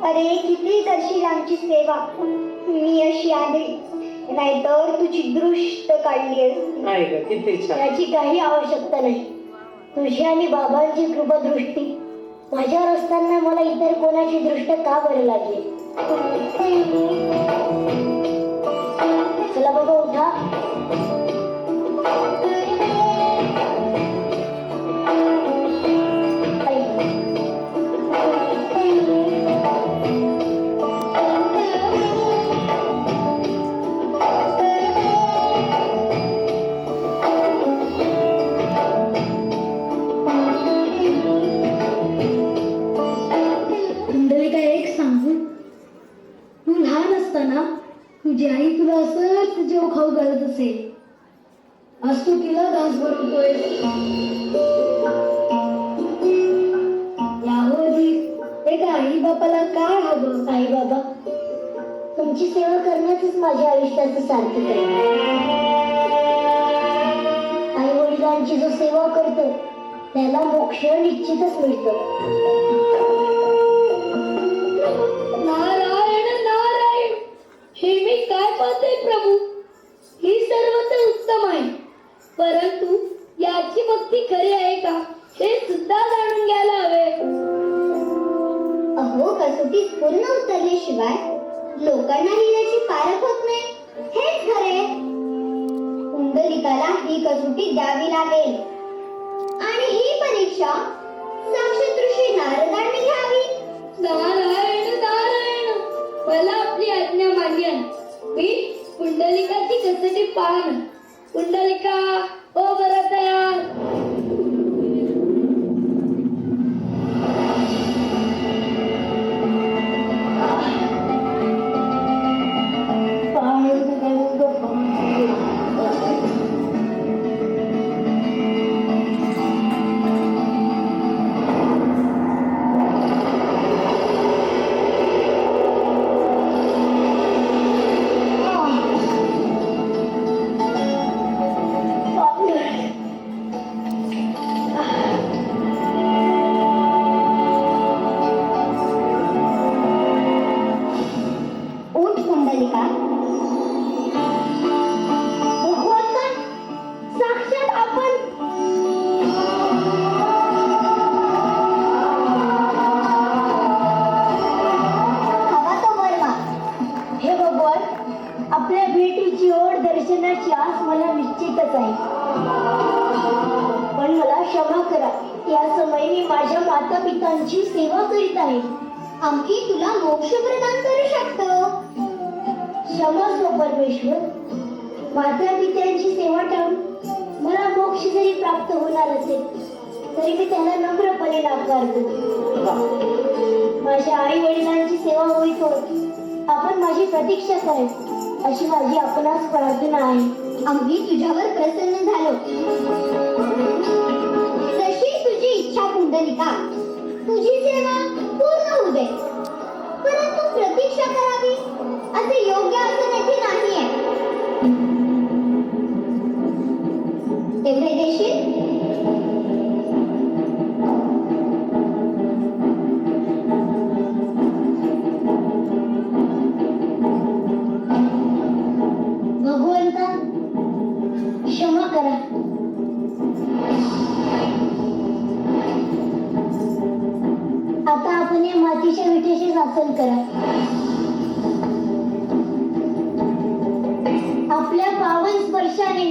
अरे किती करशील आमची सेवा, मी अशी आली नाहीतर तुझी दृष्ट काढली असती. नाही ग, किती छान. याची काही आवश्यकता नाही. तुझी आणि बाबांची कृपादृष्टी माझ्यावर असताना मला इतर कोणाची दृष्ट का बरं लागली? चला बाबा उठा. तुझी आई तुला असंच जेव खाऊ घालत असेल. आज तू तिला घास भरवतोय. एक आई बापाला काय हवं? आई बाबा, तुमची सेवा करण्याचंच माझ्या आयुष्याचं सार्थक आहे. आई वडिलांची जो सेवा करतो त्याला मोक्ष निश्चितच मिळतो. हे मी काय पाहते प्रभू, ही सर्व तर उत्तम आहे, परंतु याची भक्ती खरी आहे का हे सुद्धा जाणून घ्यायला हवे. अहो, कसोटीत पूर्ण उतरल्याशिवाय लोकांना लिहिण्याची पारख होत नाही, हेच खरे. कुंडलिकाला ही कसोटी द्यावी लागेल आणि ही परीक्षा साक्षात ऋषी नारदांनी घ्यावी. नारायण नारायण, मला आपली आज्ञा मान्य. मी कुंडलिकाची कसोटी पाहन. कुंडलिका ओ बरं तयार. आपल्या भेटीची ओढ दर्शनाची आस मला निश्चितच आहे, पण मला क्षमा करा. या समयी मी माझ्या माता पितांची सेवा करीत आहे. आम्ही तुला मोक्ष प्रदान करू शकतो. क्षमा सो परमेश्वर. माता पित्यांची सेवा टाळून मला मोक्ष जरी प्राप्त होणार असेल तरी मी त्याला नम्रपणे नाकारतो. माझ्या आई वडिलांची सेवा होईपर्यंत आपण माझी प्रतीक्षा करायची अशी माझी आपणास प्रार्थना आहे. आम्ही तुझ्यावर प्रसन्न झालो. जशी तुझी इच्छा कुंडलिका. तुझी सेवा पूर्ण होऊ दे, परंतु प्रतीक्षा करावी असे योग्य असण्याची नाहीये. तेवढे देशील? भगवंता, क्षमा करा. आता आपण या मातीच्या विटेचे वाचन करा. आपल्या पावन स्पर्शाने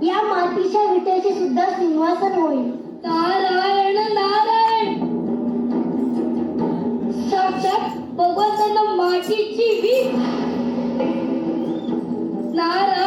या मातीच्या विटेचे सुद्धा सिंहासन होईल. नारायण नारायण. साक्षात भगवंतांना मातीची वीट. नारायण.